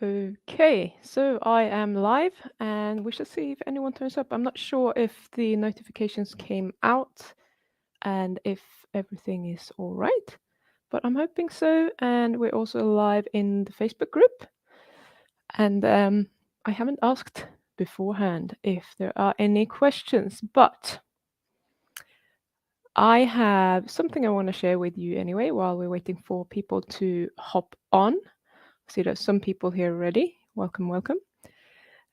Okay, so I am live and we shall see if anyone turns up. I'm not sure if the notifications came out and if everything is all right, but I'm hoping so. And we're also live in the Facebook group. And I haven't asked beforehand if there are any questions, but I have something I want to share with you anyway while we're waiting for people to hop on. I see there's some people here already. Welcome, welcome.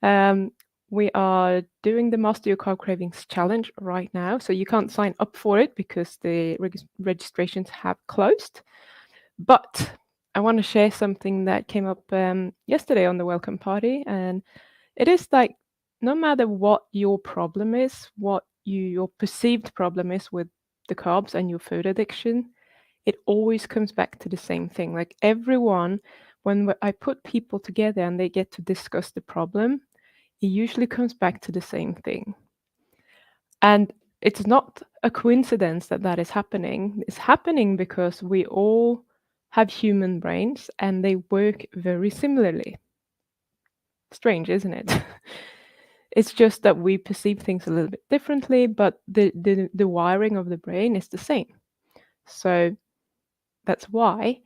Um, we are doing the Master Your Carb Cravings Challenge right now, so you can't sign up for it because the registrations have closed. But I want to share something that came up yesterday on the welcome party, and it is like no matter what your problem is, what your perceived problem is with the carbs and your food addiction, it always comes back to the same thing. Like everyone, when I put people together and they get to discuss the problem, it usually comes back to the same thing. And it's not a coincidence that that is happening. It's happening because we all have human brains and they work very similarly. Strange, isn't it? It's just that we perceive things a little bit differently, but the wiring of the brain is the same. So that's why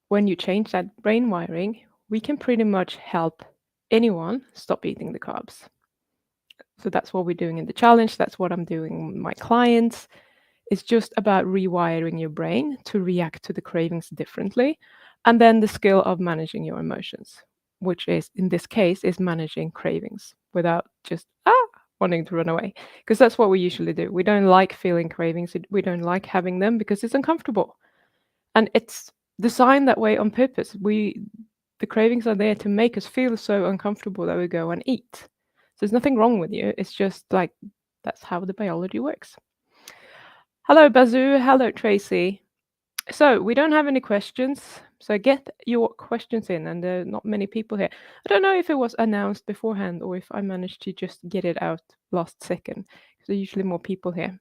when you change that brain wiring, we can pretty much help anyone stop eating the carbs. So that's what we're doing in the challenge. That's what I'm doing with my clients. It's just about rewiring your brain to react to the cravings differently. And then the skill of managing your emotions, which is in this case is managing cravings without just wanting to run away. Because that's what we usually do. We don't like feeling cravings. We don't like having them because it's uncomfortable. And it's designed that way on purpose. The cravings are there to make us feel so uncomfortable that we go and eat. So there's nothing wrong with you. It's just like that's how the biology works. Hello, Bazoo. Hello, Tracy. So we don't have any questions. So get your questions in, and there are not many people here. I don't know if it was announced beforehand or if I managed to just get it out last second. Because there are usually more people here.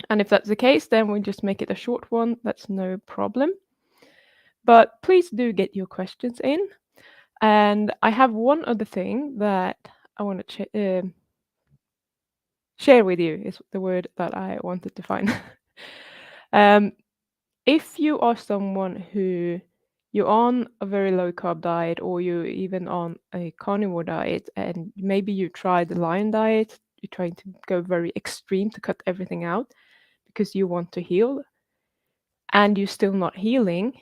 And if that's the case, then we just make it a short one. That's no problem. But please do get your questions in. And I have one other thing that I want to share with you, is the word that I wanted to find. If you are someone who you're on a very low carb diet or you're even on a carnivore diet and maybe you tried the lion diet, you're trying to go very extreme to cut everything out because you want to heal and you're still not healing,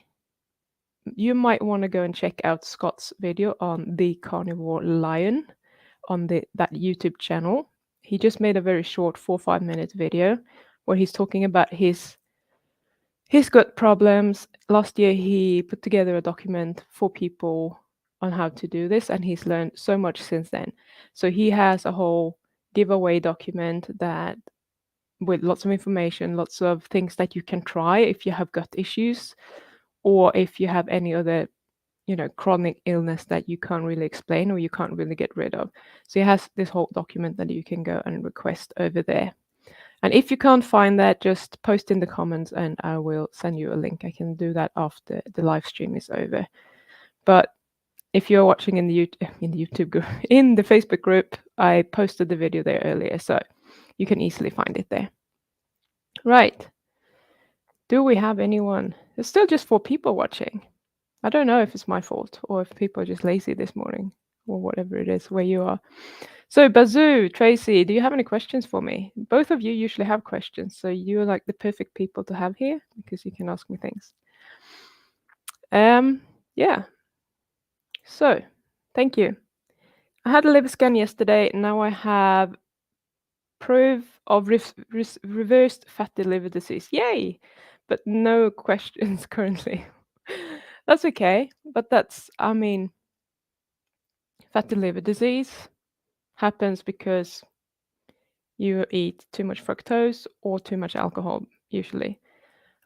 you might want to go and check out Scott's video on the carnivore lion on that YouTube channel. He just made a very short 4 or 5 minute video where he's talking about his gut problems. Last year he put together a document for people on how to do this, and he's learned so much since then. So he has a whole giveaway document that with lots of information, lots of things that you can try if you have gut issues or if you have any other chronic illness that you can't really explain or you can't really get rid of. So he has this whole document that you can go and request over there. And if you can't find that, just post in the comments and I will send you a link. I can do that after the live stream is over. But if you're watching in the YouTube group, in the Facebook group, I posted the video there earlier, so you can easily find it there. Right. Do we have anyone? There's still just 4 people watching. I don't know if it's my fault or if people are just lazy this morning or whatever it is where you are. So Bazoo, Tracy, do you have any questions for me? Both of you usually have questions, so you're like the perfect people to have here because you can ask me things. Yeah. So, thank you. I had a liver scan yesterday. Now I have proof of reversed fatty liver disease. Yay! But no questions currently. That's okay, but fatty liver disease happens because you eat too much fructose or too much alcohol, usually.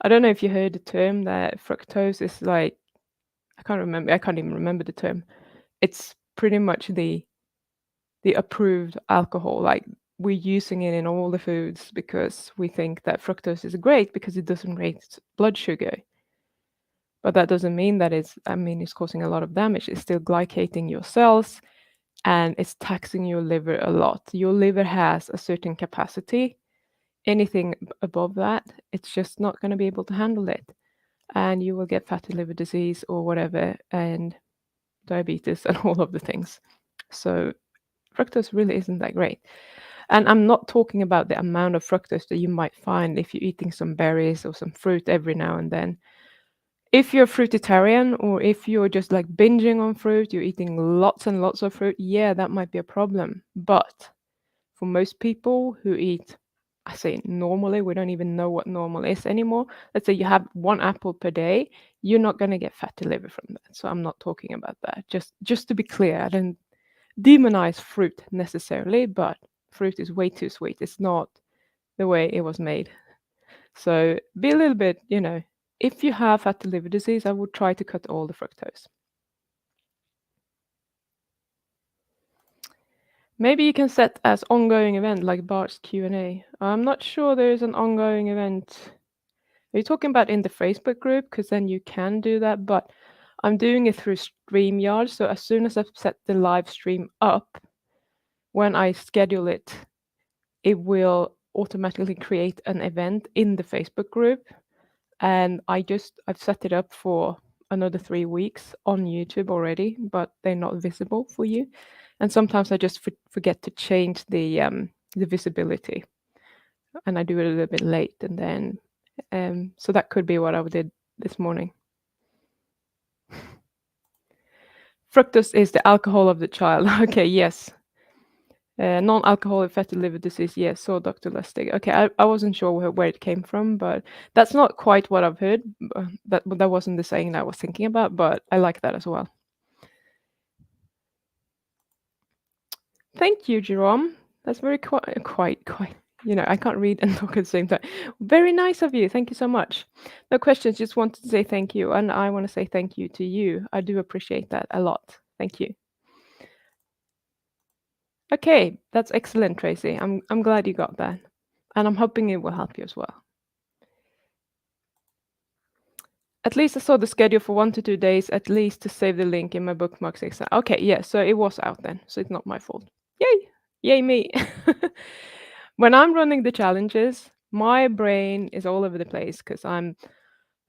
I don't know if you heard the term that fructose is like, I can't even remember the term. It's pretty much the approved alcohol. Like we're using it in all the foods because we think that fructose is great because it doesn't raise blood sugar. But that doesn't mean that it's causing a lot of damage. It's still glycating your cells and it's taxing your liver a lot. Your liver has a certain capacity. Anything above that, it's just not going to be able to handle it. And you will get fatty liver disease or whatever, and diabetes and all of the things. So fructose really isn't that great. And I'm not talking about the amount of fructose that you might find if you're eating some berries or some fruit every now and then. If you're a fruitarian or if you're just like binging on fruit, you're eating lots and lots of fruit, yeah, that might be a problem. But for most people who eat, I say normally, we don't even know what normal is anymore. Let's say you have one apple per day, you're not going to get fatty liver from that. So I'm not talking about that. Just to be clear, I don't demonize fruit necessarily, but fruit is way too sweet. It's not the way it was made. So be a little bit, if you have fatty liver disease, I would try to cut all the fructose. Maybe you can set as ongoing event like Bart's Q&A. I'm not sure there's an ongoing event. Are you talking about in the Facebook group? Because then you can do that, but I'm doing it through StreamYard. So as soon as I've set the live stream up, when I schedule it, it will automatically create an event in the Facebook group. And I've set it up for another 3 weeks on YouTube already, but they're not visible for you. And sometimes I just forget to change the visibility, and I do it a little bit late, and then so that could be what I did this morning. Fructose is the alcohol of the child. Okay, yes. Non-alcoholic fatty liver disease, yes, so Dr. Lustig. Okay, I wasn't sure where it came from, but that's not quite what I've heard. That wasn't the saying that I was thinking about, but I like that as well. Thank you, Jerome. That's very quite. I can't read and talk at the same time. Very nice of you. Thank you so much. No questions, just wanted to say thank you, and I want to say thank you to you. I do appreciate that a lot. Thank you. Okay, that's excellent, Tracy. I'm glad you got that, and I'm hoping it will help you as well. At least I saw the schedule for 1 to 2 days, at least to save the link in my bookmarks exam. Okay, yeah, so it was out then, so it's not my fault. Yay! Yay me! When I'm running the challenges, my brain is all over the place because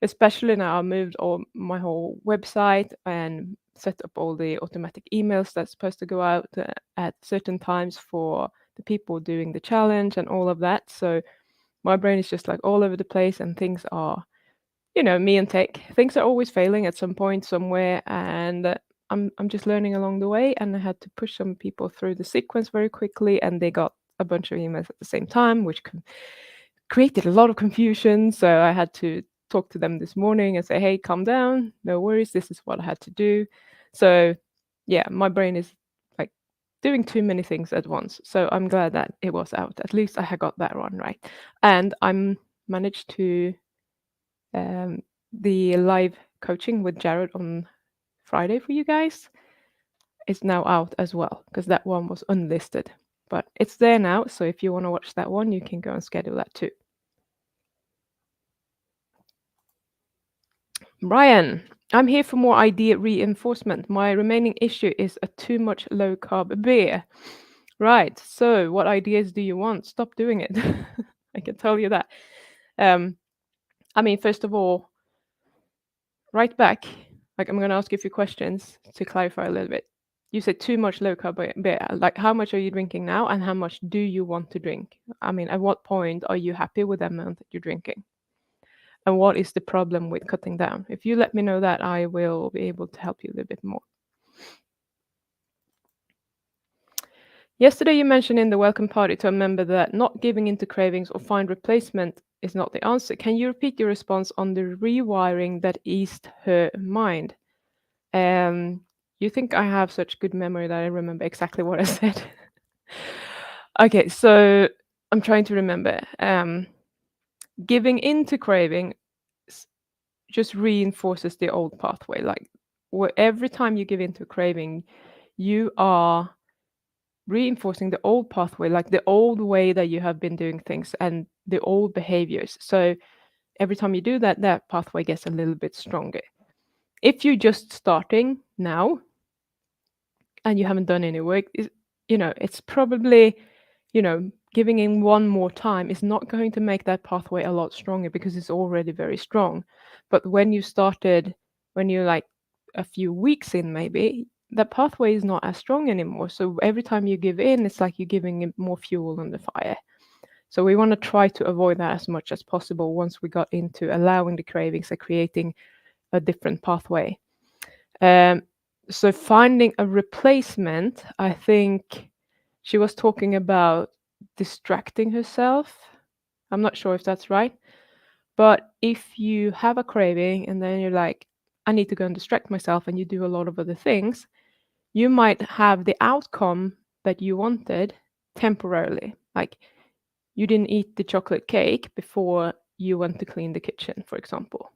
especially now I moved all my whole website and set up all the automatic emails that's supposed to go out at certain times for the people doing the challenge and all of that. So my brain is just like all over the place, and things are, me and tech, things are always failing at some point somewhere, and I'm just learning along the way, and I had to push some people through the sequence very quickly, and they got a bunch of emails at the same time, which created a lot of confusion. So I had to talk to them this morning and say, hey, calm down, no worries, this is what I had to do. So yeah, my brain is like doing too many things at once. So I'm glad that it was out. At least I had got that one right. And I'm managed to the live coaching with Jared on Friday for you guys is now out as well, because that one was unlisted. But it's there now, so if you want to watch that one, you can go and schedule that too. Brian, I'm here for more idea reinforcement. My remaining issue is a too much low carb beer. Right, so what ideas do you want? Stop doing it. I can tell you that. First of all, right back, like I'm going to ask you a few questions to clarify a little bit. You said too much low carb beer. Like, how much are you drinking now, and how much do you want to drink? At what point are you happy with the amount that you're drinking? And what is the problem with cutting down? If you let me know that, I will be able to help you a little bit more. Yesterday, you mentioned in the welcome party to a member that not giving into cravings or find replacement is not the answer. Can you repeat your response on the rewiring that eased her mind? You think I have such good memory that I remember exactly what I said? Okay, so I'm trying to remember. Giving into craving just reinforces the old pathway. Like every time you give into craving, you are reinforcing the old pathway, like the old way that you have been doing things and the old behaviors. So every time you do that, that pathway gets a little bit stronger. if you're just starting now and you haven't done any work, it's probably, giving in one more time is not going to make that pathway a lot stronger because it's already very strong. But when you started, when you're like a few weeks in, maybe that pathway is not as strong anymore. So every time you give in, it's like you're giving it more fuel on the fire. So we want to try to avoid that as much as possible once we got into allowing the cravings and creating a different pathway. Um, so finding a replacement, I think she was talking about distracting herself. I'm not sure if that's right. But if you have a craving and then you're like, I need to go and distract myself, and you do a lot of other things, you might have the outcome that you wanted temporarily. Like you didn't eat the chocolate cake before you went to clean the kitchen, for example.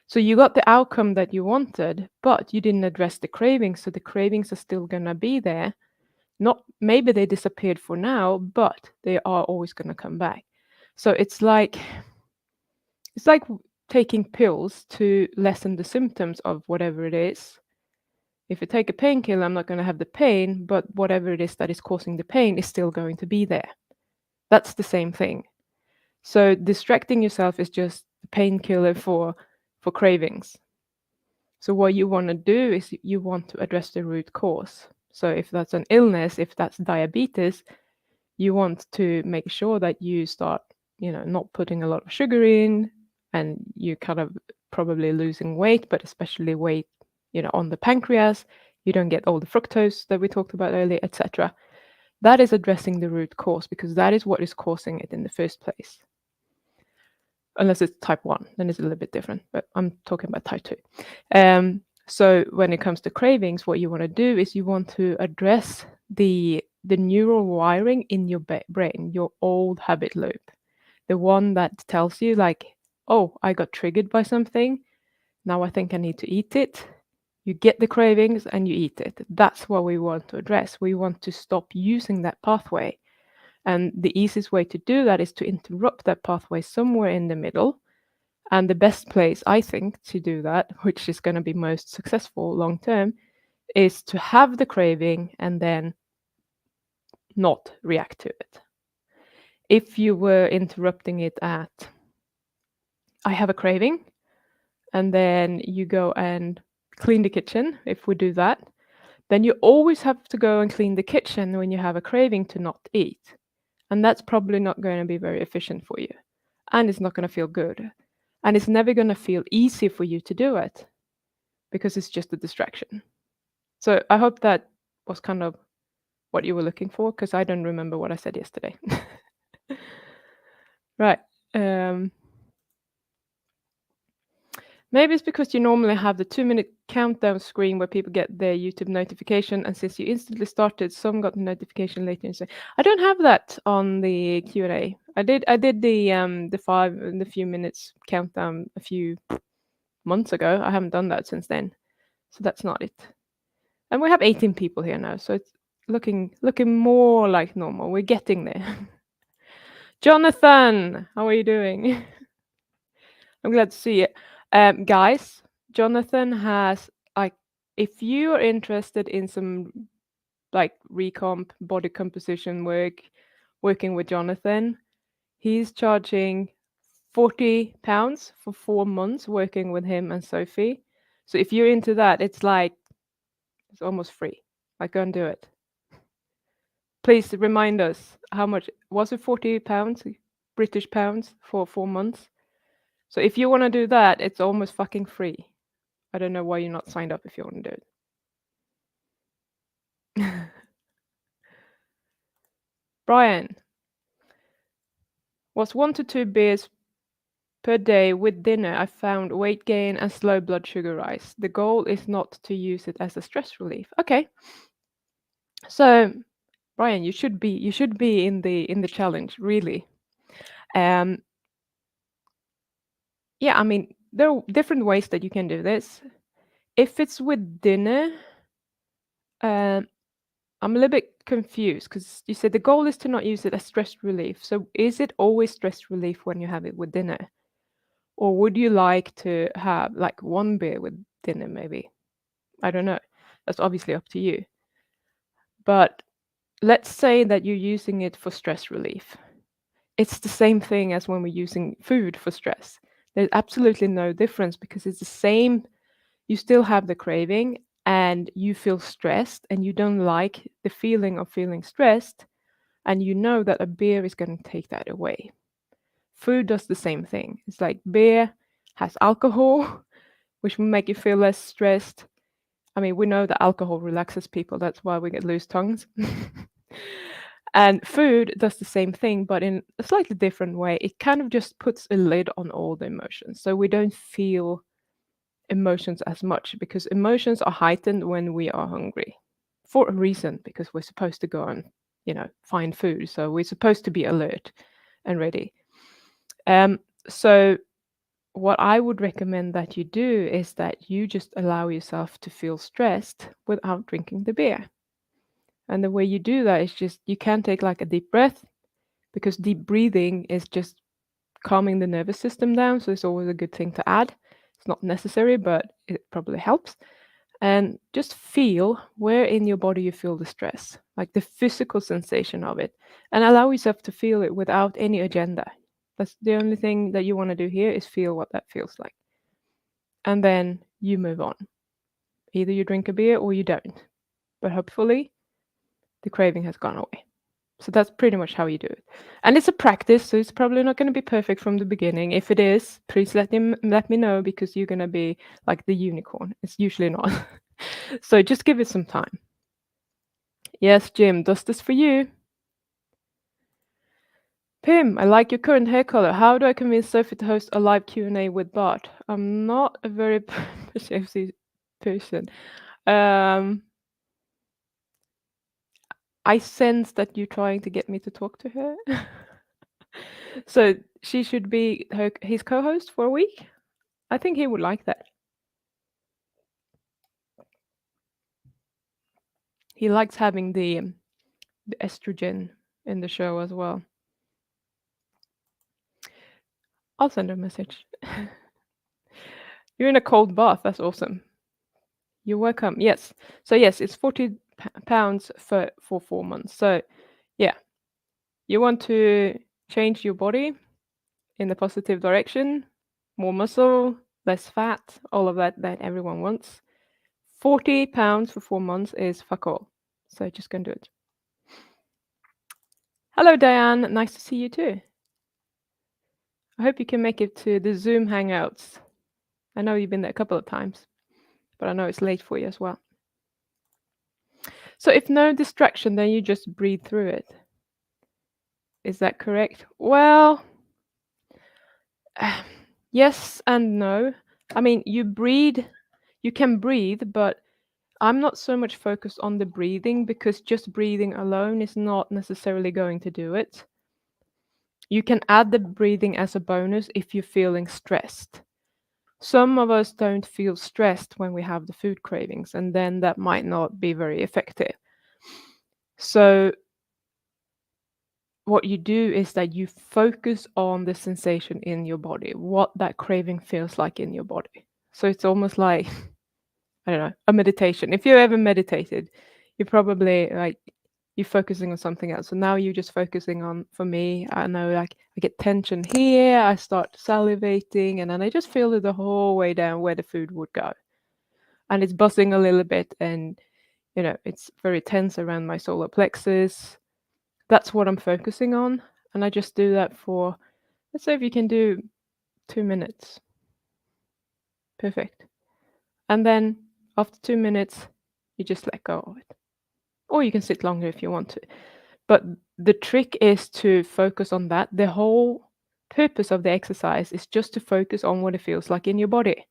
So you got the outcome that you wanted, but you didn't address the cravings. So the cravings are still going to be there. Not maybe they disappeared for now, but they are always going to come back. So it's like taking pills to lessen the symptoms of whatever it is. If you take a painkiller, I'm not going to have the pain, but whatever it is that is causing the pain is still going to be there. That's the same thing. So distracting yourself is just the painkiller for cravings. So what you want to do is you want to address the root cause. So if that's an illness, if that's diabetes, you want to make sure that you start, not putting a lot of sugar in, and you kind of probably losing weight, but especially weight, on the pancreas. You don't get all the fructose that we talked about earlier, etc. That is addressing the root cause because that is what is causing it in the first place. Unless it's type 1, then it's a little bit different, but I'm talking about type 2. So when it comes to cravings, what you want to do is you want to address the neural wiring in your brain, your old habit loop, the one that tells you like, oh, I got triggered by something, now I think I need to eat it. You get the cravings and you eat it. That's what we want to address. We want to stop using that pathway. And the easiest way to do that is to interrupt that pathway somewhere in the middle. And the best place, I think, to do that, which is going to be most successful long term, is to have the craving and then not react to it. If you were interrupting it at, I have a craving, and then you go and clean the kitchen, if we do that, then you always have to go and clean the kitchen when you have a craving to not eat. And that's probably not going to be very efficient for you. And it's not going to feel good. And it's never going to feel easy for you to do it because it's just a distraction. So I hope that was kind of what you were looking for, because I don't remember what I said yesterday. Right. Maybe it's because you normally have the 2-minute countdown screen where people get their YouTube notification, and since you instantly started, some got the notification later. And say, I don't have that on the Q&A. I did the few minutes countdown a few months ago. I haven't done that since then, so that's not it. And we have 18 people here now, so it's looking more like normal. We're getting there. Jonathan, how are you doing? I'm glad to see it. Guys, Jonathan has, like, if you are interested in some like recomp body composition working with Jonathan, he's charging £40 for 4 months working with him and Sophie. So if you're into that, it's almost free. Like, go and do it. Please remind us, how much was it? £40 British pounds for 4 months. So if you want to do that, it's almost fucking free. I don't know why you're not signed up if you want to do it. Brian, was 1 to 2 beers per day with dinner. I found weight gain and slow blood sugar rise. The goal is not to use it as a stress relief. Okay. So, Brian, you should be in the challenge, really. Yeah, I mean, there are different ways that you can do this. If it's with dinner, I'm a little bit confused because you said the goal is to not use it as stress relief. So is it always stress relief when you have it with dinner? Or would you like to have like one beer with dinner, maybe? I don't know. That's obviously up to you. But let's say that you're using it for stress relief. It's the same thing as when we're using food for stress. There's absolutely no difference because it's the same. You still have the craving and you feel stressed and you don't like the feeling of feeling stressed, and you know that a beer is going to take that away. Food does the same thing. It's like beer has alcohol, which will make you feel less stressed. I mean, we know that alcohol relaxes people, that's why we get loose tongues. And food does the same thing, but in a slightly different way. It kind of just puts a lid on all the emotions. So we don't feel emotions as much because emotions are heightened when we are hungry for a reason, because we're supposed to go and, find food. So we're supposed to be alert and ready. Um, so what I would recommend that you do is that you just allow yourself to feel stressed without drinking the beer. And the way you do that is just you can take like a deep breath, because deep breathing is just calming the nervous system down. So it's always a good thing to add. It's not necessary, but it probably helps. And just feel where in your body you feel the stress, like the physical sensation of it, and allow yourself to feel it without any agenda. That's the only thing that you want to do here, is feel what that feels like. And then you move on. Either you drink a beer or you don't. But hopefully the craving has gone away. So that's pretty much how you do it. And it's a practice, so it's probably not going to be perfect from the beginning. If it is, please let me know, because you're going to be like the unicorn. It's usually not. So just give it some time. Yes, Jim, does this for you? Pim, I like your current hair color. How do I convince Sophie to host a live Q&A with Bart? I'm not a very persuasive person. Um, I sense that you're trying to get me to talk to her. So she should be his co-host for a week. I think he would like that. He likes having the estrogen in the show as well. I'll send her a message. You're in a cold bath. That's awesome. You're welcome. Yes. So yes, it's 40 pounds for 4 months. So yeah, you want to change your body in the positive direction, more muscle, less fat, all of that everyone wants. 40 pounds for 4 months is fuck all. So just go and do it. Hello, Diane. Nice to see you too. I hope you can make it to the Zoom Hangouts. I know you've been there a couple of times, but I know it's late for you as well. So if no distraction, then you just breathe through it. Is that correct? Well, yes and no. I mean, you can breathe, but I'm not so much focused on the breathing, because just breathing alone is not necessarily going to do it. You can add the breathing as a bonus if you're feeling stressed. Some of us don't feel stressed when we have the food cravings, and then that might not be very effective. So what you do is that you focus on the sensation in your body, what that craving feels like in your body. So it's almost like, I don't know, a meditation. If you ever meditated, you're probably like, you're focusing on something else. So now you're just focusing on, for me, I know, like I get tension here, I start salivating, and then I just feel it the whole way down where the food would go. And it's buzzing a little bit, and it's very tense around my solar plexus. That's what I'm focusing on. And I just do that for, let's say if you can do 2 minutes. Perfect. And then after 2 minutes, you just let go of it. Or you can sit longer if you want to. But the trick is to focus on that. The whole purpose of the exercise is just to focus on what it feels like in your body.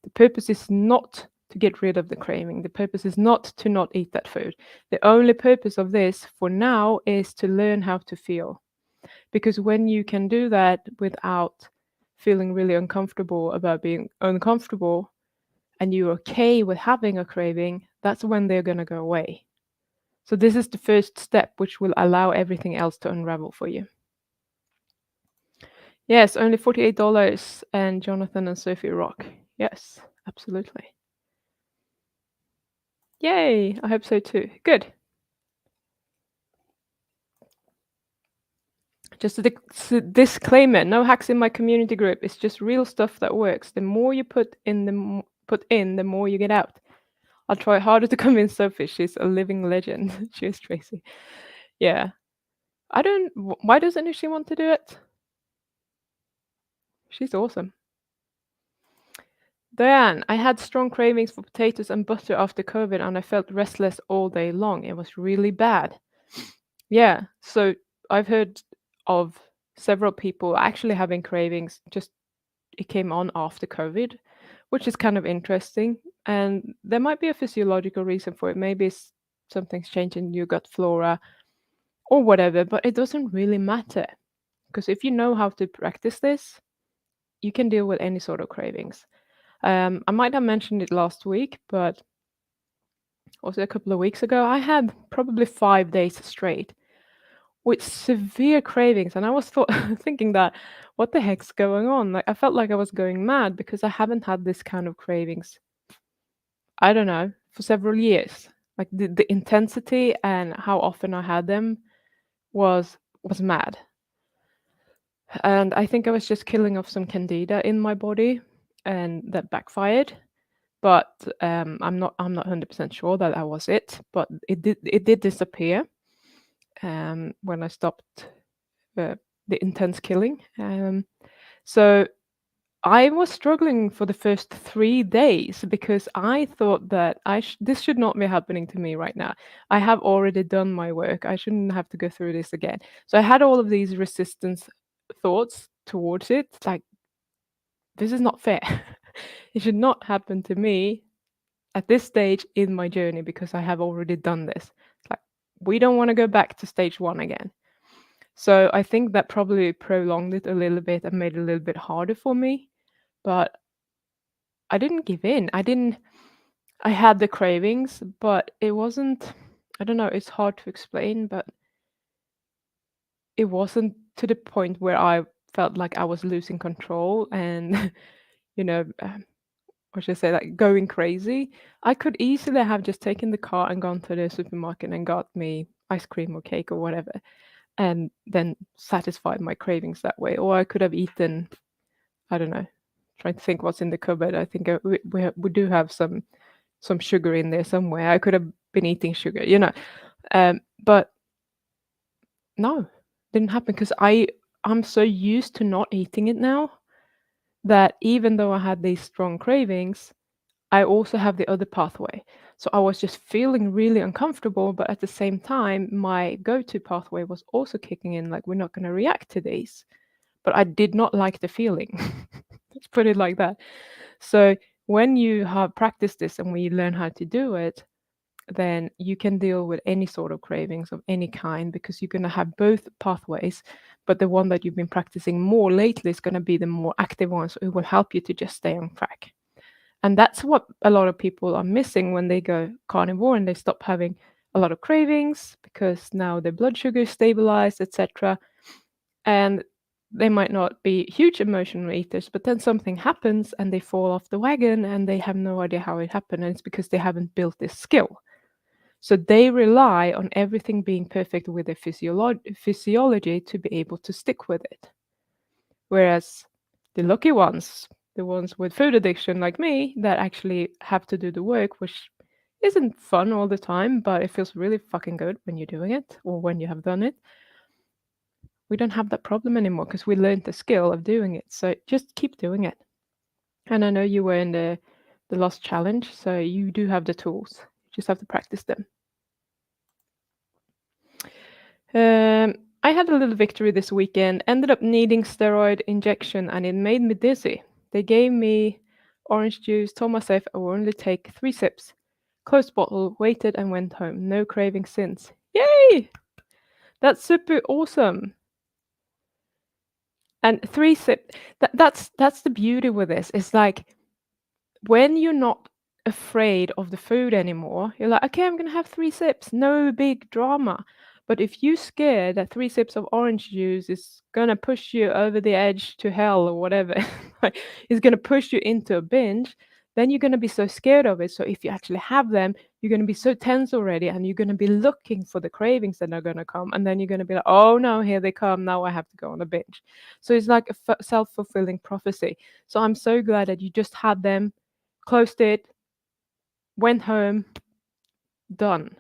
The purpose is not to get rid of the craving. The purpose is not to not eat that food. The only purpose of this for now is to learn how to feel. Because when you can do that without feeling really uncomfortable about being uncomfortable, and you're okay with having a craving, that's when they're going to go away. So this is the first step, which will allow everything else to unravel for you. Yes, only $48 and Jonathan and Sophie rock. Yes, absolutely. Yay! I hope so too. Good. Just a disclaimer: no hacks in my community group. It's just real stuff that works. The more you put in, the more you get out. I'll try harder to convince Sophie. She's a living legend. She is Tracy. Yeah. I don't. Why doesn't she want to do it? She's awesome. Diane, I had strong cravings for potatoes and butter after COVID, and I felt restless all day long. It was really bad. Yeah. So I've heard of several people actually having cravings. Just it came on after COVID, which is kind of interesting. And there might be a physiological reason for it. Maybe something's changing in your gut flora or whatever, but it doesn't really matter because if you know how to practice this, you can deal with any sort of cravings. I might have mentioned it last week, but also a couple of weeks ago, I had probably 5 days straight with severe cravings, and I was thinking that what the heck's going on? Like I felt like I was going mad because I haven't had this kind of cravings. I don't know for several years. Like the intensity and how often I had them was mad. And I think I was just killing off some candida in my body, and that backfired. But I'm not 100% sure that was it. But it did disappear when I stopped uh, the intense killing. So I was struggling for the first 3 days because I thought that this should not be happening to me right now. I have already done my work. I shouldn't have to go through this again. So I had all of these resistance thoughts towards it, like this is not fair. It should not happen to me at this stage in my journey because I have already done this. It's like we don't want to go back to stage one again. So I think that probably prolonged it a little bit and made it a little bit harder for me. But I didn't give in. I had the cravings, but it wasn't, I don't know, it's hard to explain, but it wasn't to the point where I felt like I was losing control and, you know, what should I say, like going crazy. I could easily have just taken the car and gone to the supermarket and got me ice cream or cake or whatever, and then satisfied my cravings that way. Or I could have eaten, I don't know, trying to think what's in the cupboard. I think we do have some sugar in there somewhere. I could have been eating sugar. But no, didn't happen because I'm so used to not eating it now that even though I had these strong cravings, I also have the other pathway. So I was just feeling really uncomfortable, but at the same time, my go-to pathway was also kicking in, like we're not going to react to these. But I did not like the feeling. Let's put it like that. So when you have practiced this and when you learn how to do it, then you can deal with any sort of cravings of any kind because you're going to have both pathways. But the one that you've been practicing more lately is going to be the more active one. So it will help you to just stay on track. And that's what a lot of people are missing when they go carnivore and they stop having a lot of cravings because now their blood sugar is stabilized, etc. And they might not be huge emotional eaters, but then something happens and they fall off the wagon and they have no idea how it happened. And it's because they haven't built this skill. So they rely on everything being perfect with their physiology to be able to stick with it. Whereas the lucky ones, the ones with food addiction like me, that actually have to do the work, which isn't fun all the time, but it feels really fucking good when you're doing it or when you have done it. We don't have that problem anymore because we learned the skill of doing it. So just keep doing it. And I know you were in the last challenge, so you do have the tools. You just have to practice them. I had a little victory this weekend. Ended up needing steroid injection, and it made me dizzy. They gave me orange juice. Told myself I will only take 3 sips. Closed bottle. Waited and went home. No craving since. Yay! That's super awesome. And 3 sips. That's the beauty with this. It's like when you're not afraid of the food anymore, you're like, okay, I'm gonna have 3 sips. No big drama. But if you scare that 3 sips of orange juice is gonna push you over the edge to hell or whatever, like, is gonna push you into a binge, then you're gonna be so scared of it. So if you actually have them, you're gonna be so tense already, and you're gonna be looking for the cravings that are gonna come, and then you're gonna be like, oh no, here they come. Now I have to go on a binge. So it's like a self-fulfilling prophecy. So I'm so glad that you just had them, closed it, went home, done.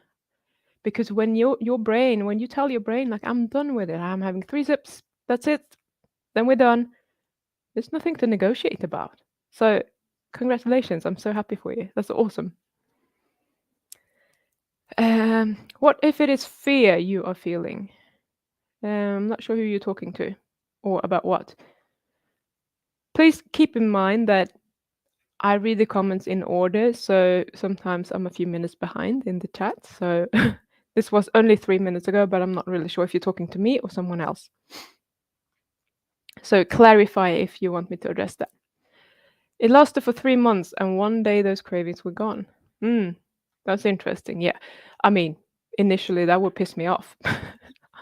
Because when your brain, when you tell your brain like I'm done with it, I'm having 3 sips, that's it, then we're done. There's nothing to negotiate about. So congratulations, I'm so happy for you. That's awesome. What if it is fear you are feeling? I'm not sure who you're talking to or about what. Please keep in mind that I read the comments in order, so sometimes I'm a few minutes behind in the chat. So this was only 3 minutes ago, but I'm not really sure if you're talking to me or someone else. So clarify if you want me to address that. It lasted for 3 months, and one day those cravings were gone. That's interesting. Yeah. I mean, initially that would piss me off.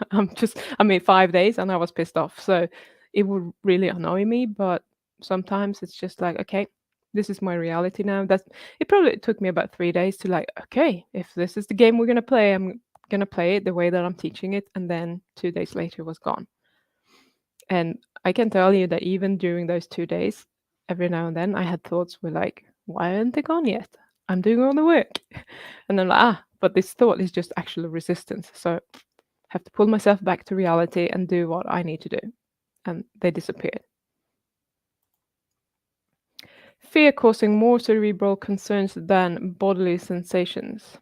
I mean, 5 days and I was pissed off. So it would really annoy me. But sometimes it's just like, okay, this is my reality now. It probably took me about 3 days to like, okay, if this is the game we're gonna play, I'm gonna play it the way that I'm teaching it. And then 2 days later it was gone. And I can tell you that even during those 2 days, every now and then I had thoughts were like, why aren't they gone yet? I'm doing all the work. And then like, but this thought is just actual resistance. So I have to pull myself back to reality and do what I need to do. And they disappeared. Fear causing more cerebral concerns than bodily sensations.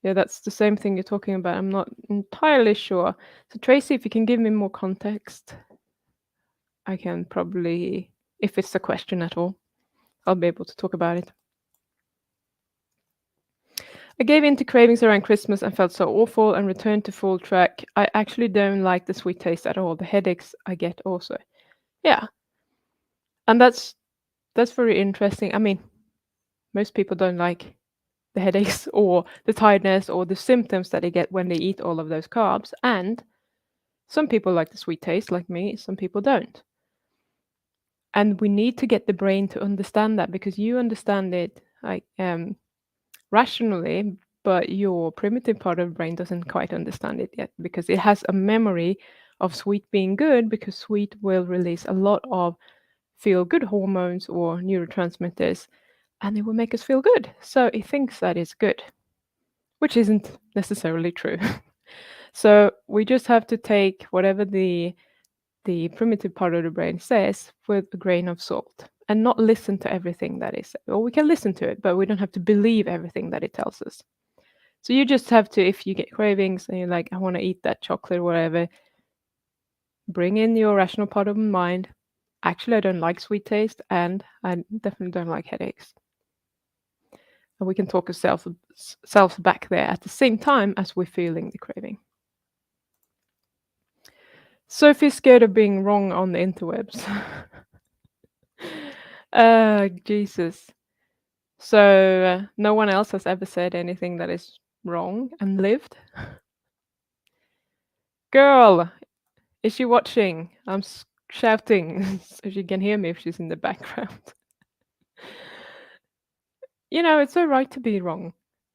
Yeah, that's the same thing you're talking about. I'm not entirely sure. So Tracy, if you can give me more context, I can probably, if it's a question at all, I'll be able to talk about it. I gave in to cravings around Christmas and felt so awful and returned to full track. I actually don't like the sweet taste at all. The headaches I get also. Yeah. And that's very interesting. I mean, most people don't like the headaches or the tiredness or the symptoms that they get when they eat all of those carbs. And some people like the sweet taste, like me, some people don't. And we need to get the brain to understand that, because you understand it like rationally, but your primitive part of the brain doesn't quite understand it yet, because it has a memory of sweet being good, because sweet will release a lot of feel good hormones or neurotransmitters, and it will make us feel good. So it thinks that it's good, which isn't necessarily true. So we just have to take whatever the primitive part of the brain says with a grain of salt, and not listen to everything that is said. Or we can listen to it, but we don't have to believe everything that it tells us. So you just have to, if you get cravings and you're like, I want to eat that chocolate or whatever, bring in your rational part of the mind. Actually, I don't like sweet taste, and I definitely don't like headaches. And we can talk ourselves back there at the same time as we're feeling the craving. Sophie's scared of being wrong on the interwebs. Jesus. So no one else has ever said anything that is wrong and lived? Girl, is she watching? I'm shouting so she can hear me if she's in the background. You know, it's so right to be wrong.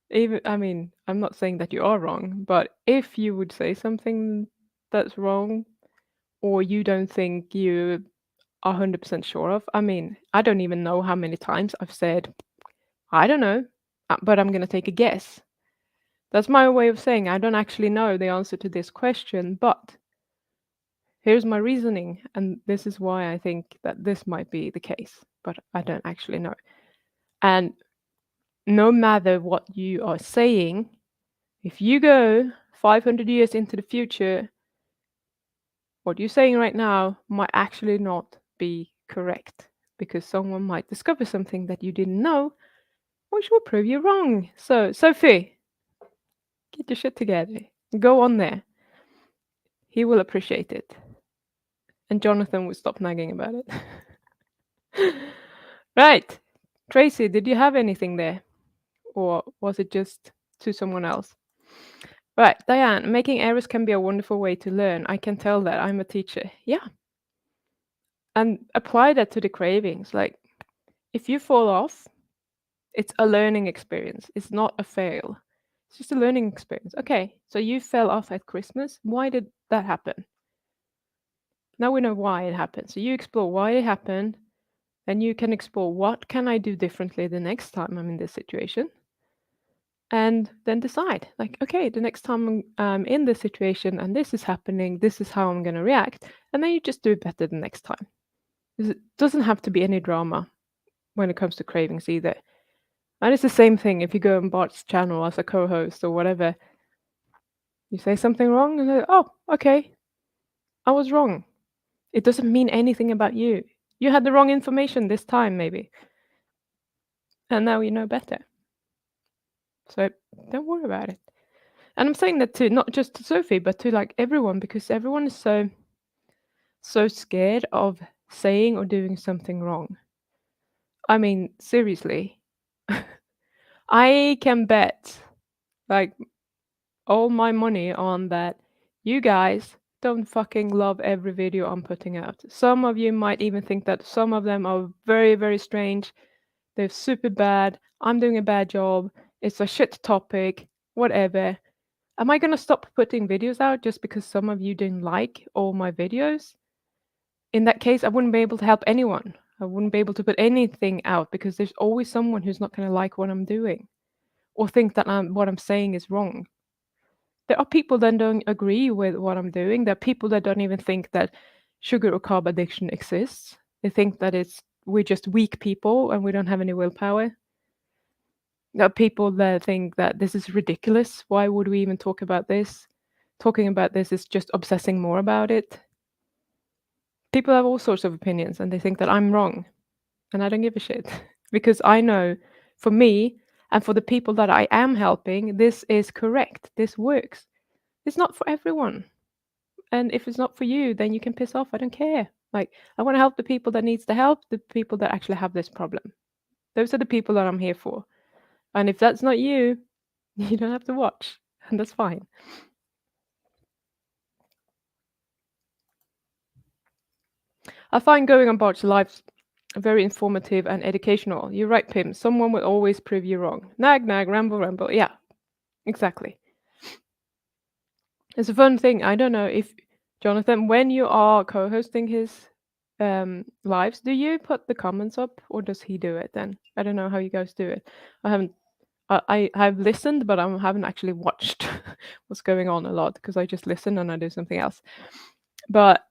Even, I mean, I'm not saying that you are wrong, but if you would say something that's wrong, or you don't think you are 100% sure of, I mean, I don't even know how many times I've said, I don't know, but I'm going to take a guess. That's my way of saying I don't actually know the answer to this question, but here's my reasoning, and this is why I think that this might be the case, but I don't actually know. And no matter what you are saying, if you go 500 years into the future, what you're saying right now might actually not be correct, because someone might discover something that you didn't know, which will prove you wrong. So, Sophie, get your shit together. Go on there. He will appreciate it. And Jonathan will stop nagging about it. Right. Tracy, did you have anything there? Or was it just to someone else? Right, Diane, making errors can be a wonderful way to learn. I can tell that. I'm a teacher. Yeah. And apply that to the cravings. Like, if you fall off, it's a learning experience. It's not a fail. It's just a learning experience. Okay, so you fell off at Christmas. Why did that happen? Now we know why it happened. So you explore why it happened, and you can explore what can I do differently the next time I'm in this situation, and then decide like, okay, the next time I'm in this situation and this is happening, this is how I'm going to react, and then you just do it better the next time. 'Cause it doesn't have to be any drama when it comes to cravings either. And it's the same thing if you go on Bart's channel as a co-host or whatever. You say something wrong and say, oh, okay, I was wrong. It doesn't mean anything about you. You had the wrong information this time, maybe. And now you know better. So don't worry about it. And I'm saying that to not just to Sophie, but to like everyone, because everyone is so scared of saying or doing something wrong. I mean, seriously. I can bet like all my money on that you guys don't fucking love every video I'm putting out. Some of you might even think that some of them are very, very strange. They're super bad. I'm doing a bad job. It's a shit topic. Whatever. Am I gonna stop putting videos out just because some of you didn't like all my videos? In that case, I wouldn't be able to help anyone. I wouldn't be able to put anything out because there's always someone who's not gonna like what I'm doing or think that what I'm saying is wrong. There are people that don't agree with what I'm doing. There are people that don't even think that sugar or carb addiction exists. They think that we're just weak people and we don't have any willpower. There are people that think that this is ridiculous. Why would we even talk about this? Talking about this is just obsessing more about it. People have all sorts of opinions and they think that I'm wrong. And I don't give a shit because I know for me and for the people that I am helping, this is correct. This works. It's not for everyone. And if it's not for you, then you can piss off. I don't care. Like, I want to help the people that needs the help, the people that actually have this problem. Those are the people that I'm here for. And if that's not you, you don't have to watch. And that's fine. I find going on Bart's lives very informative and educational. You're right, Pim. Someone will always prove you wrong. Nag, nag, ramble, ramble. Yeah, exactly. It's a fun thing. I don't know if, Jonathan, when you are co-hosting his lives, do you put the comments up or does he do it then? I don't know how you guys do it. I haven't. I have listened, but I haven't actually watched what's going on a lot because I just listen and I do something else. But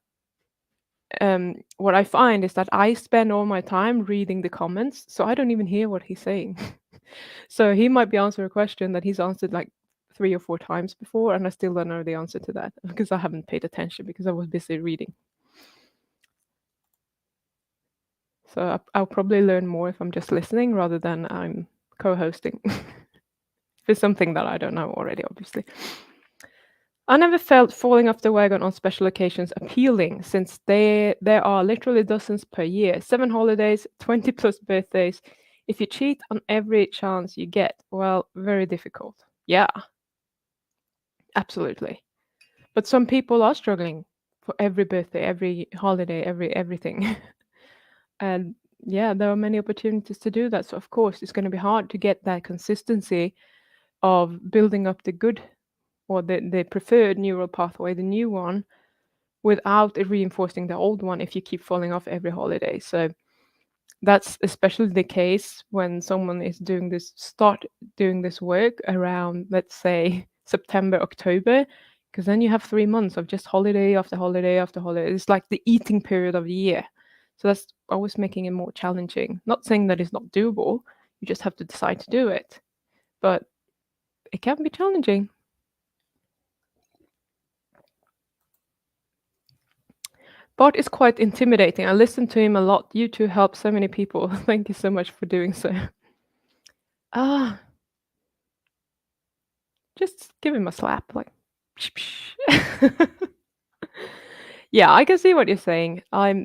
what I find is that I spend all my time reading the comments, so I don't even hear what he's saying. So he might be answering a question that he's answered like 3 or 4 times before, and I still don't know the answer to that because I haven't paid attention because I was busy reading. So I'll probably learn more if I'm just listening rather than I'm co-hosting. If it's something that I don't know already, obviously. I never felt falling off the wagon on special occasions appealing since there are literally dozens per year, 7 holidays, 20 plus birthdays. If you cheat on every chance you get, well, very difficult. Yeah, absolutely. But some people are struggling for every birthday, every holiday, everything. And yeah, there are many opportunities to do that. So of course, it's going to be hard to get that consistency of building up the good or the preferred neural pathway, the new one, without it reinforcing the old one if you keep falling off every holiday. So that's especially the case when someone is start doing this work around, let's say, September, October, because then you have 3 months of just holiday after holiday after holiday. It's like the eating period of the year. So that's always making it more challenging. Not saying that it's not doable, you just have to decide to do it. But it can be challenging. Bart is quite intimidating. I listen to him a lot. You two help so many people. Thank you so much for doing so. Ah, just give him a slap, like. Psh, psh. Yeah, I can see what you're saying. I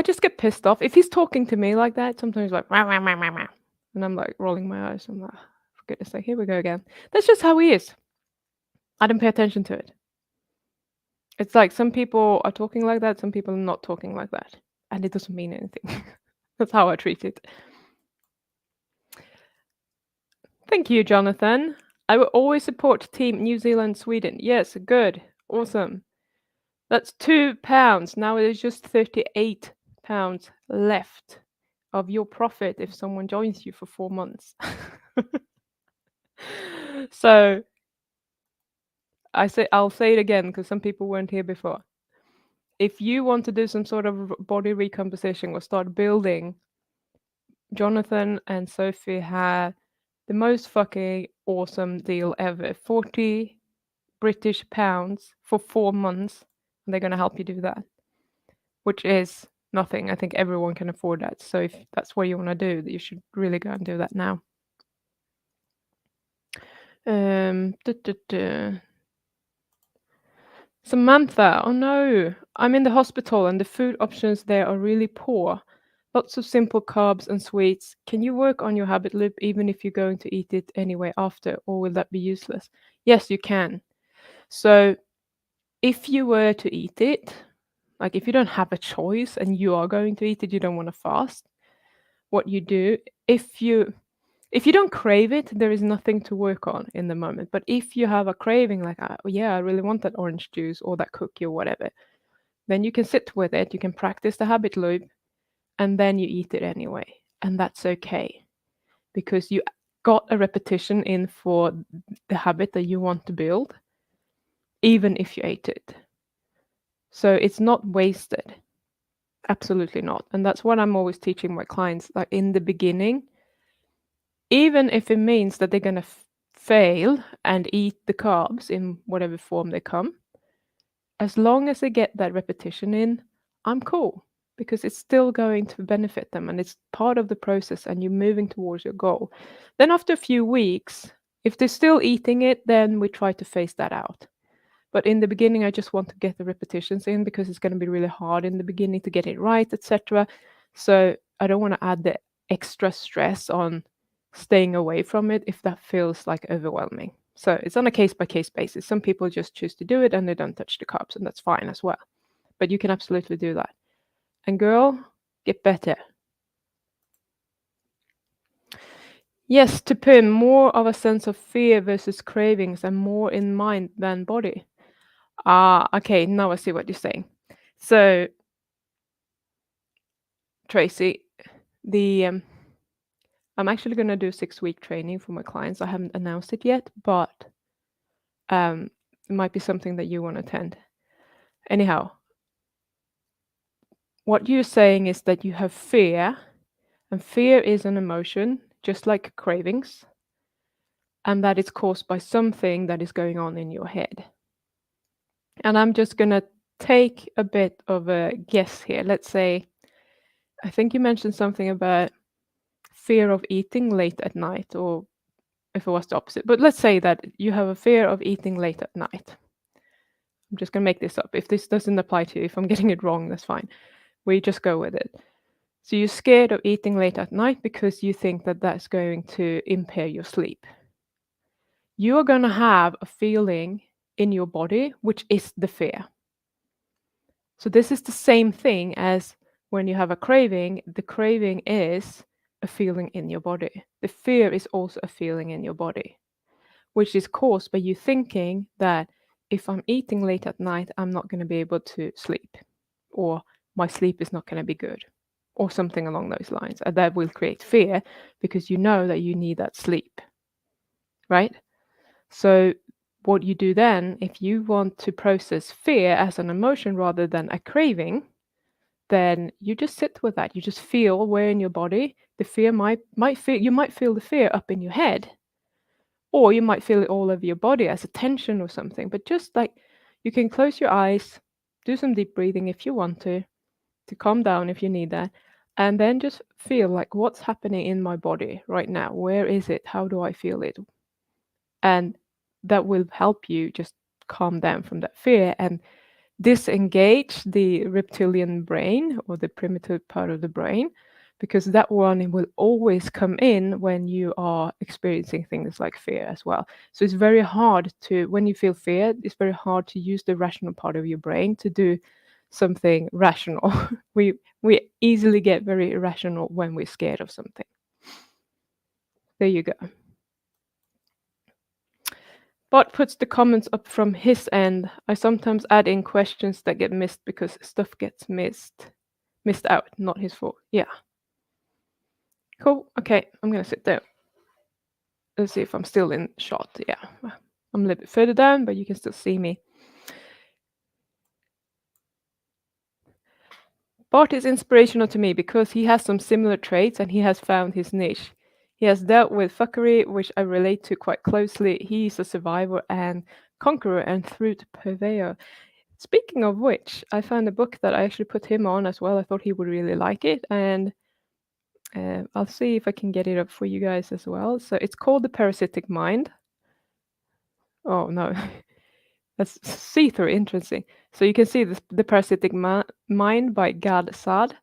just get pissed off if he's talking to me like that. Sometimes like, "Wah, wah, wah, wah, wah," and I'm like rolling my eyes. I'm like, for goodness sake, here we go again. That's just how he is. I didn't pay attention to it. It's like some people are talking like that, some people are not talking like that. And it doesn't mean anything. That's how I treat it. Thank you, Jonathan. I will always support Team New Zealand, Sweden. Yes, good. Awesome. That's £2. Now it is just £38 left of your profit if someone joins you for 4 months. So I'll say it again because some people weren't here before. If you want to do some sort of body recomposition or start building, Jonathan and Sophie have the most fucking awesome deal ever. 40 British pounds for 4 months. And they're going to help you do that, which is nothing. I think everyone can afford that. So if that's what you want to do, you should really go and do that now. Samantha, oh no, I'm in the hospital and the food options there are really poor. Lots of simple carbs and sweets. Can you work on your habit loop even if you're going to eat it anyway after, or will that be useless? Yes, you can. So if you were to eat it, like if you don't have a choice and you are going to eat it, you don't want to fast, what you do, if you don't crave it, there is nothing to work on in the moment. But if you have a craving, like, yeah, I really want that orange juice or that cookie or whatever, then you can sit with it, you can practice the habit loop, and then you eat it anyway. And that's okay because you got a repetition in for the habit that you want to build, even if you ate it. So it's not wasted. Absolutely not. And that's what I'm always teaching my clients, like in the beginning, even if it means that they're going to fail and eat the carbs in whatever form they come, as long as they get that repetition in, I'm cool because it's still going to benefit them and it's part of the process and you're moving towards your goal. Then after a few weeks, if they're still eating it, then we try to phase that out. But in the beginning, I just want to get the repetitions in because it's going to be really hard in the beginning to get it right, etc. So I don't want to add the extra stress on staying away from it if that feels like overwhelming. So it's on a case-by-case basis. Some people just choose to do it and they don't touch the carbs, and that's fine as well. But you can absolutely do that. And girl, get better. Yes, to put more of a sense of fear versus cravings and more in mind than body. Okay, now I see what you're saying. So, Tracy, I'm actually going to do 6-week training for my clients. I haven't announced it yet, but it might be something that you want to attend. Anyhow, what you're saying is that you have fear, and fear is an emotion, just like cravings, and that it's caused by something that is going on in your head. And I'm just going to take a bit of a guess here. Let's say, I think you mentioned something about fear of eating late at night, or if it was the opposite. But let's say that you have a fear of eating late at night. I'm just going to make this up. If this doesn't apply to you, if I'm getting it wrong, that's fine. We just go with it. So you're scared of eating late at night because you think that that's going to impair your sleep. You are going to have a feeling in your body, which is the fear. So this is the same thing as when you have a craving. The craving is a feeling in your body. The fear is also a feeling in your body, which is caused by you thinking that if I'm eating late at night, I'm not going to be able to sleep, or my sleep is not going to be good, or something along those lines. And that will create fear because you know that you need that sleep, right? So what you do then, if you want to process fear as an emotion rather than a craving, then you just sit with that. You just feel where in your body the fear might feel. You might feel the fear up in your head, or you might feel it all over your body as a tension or something. But just like you can close your eyes, do some deep breathing if you want to calm down if you need that, and then just feel like what's happening in my body right now. Where is it? How do I feel it? And that will help you just calm down from that fear and disengage the reptilian brain or the primitive part of the brain because that one will always come in when you are experiencing things like fear as well. So it's very hard to, when you feel fear, it's very hard to use the rational part of your brain to do something rational. we easily get very irrational when we're scared of something. There you go. Bart puts the comments up from his end. I sometimes add in questions that get missed because stuff gets missed out. Not his fault. Yeah. Cool. Okay, I'm gonna sit down. Let's see if I'm still in shot. Yeah, I'm a little bit further down, but you can still see me. Bart is inspirational to me because he has some similar traits and he has found his niche. He has dealt with fuckery, which I relate to quite closely. He's a survivor and conqueror and truth purveyor. Speaking of which, I found a book that I actually put him on as well. I thought he would really like it, and I'll see if I can get it up for you guys as well. So it's called The Parasitic Mind. Oh no, that's see-through. Interesting. So you can see the Parasitic Mind by Gad Saad.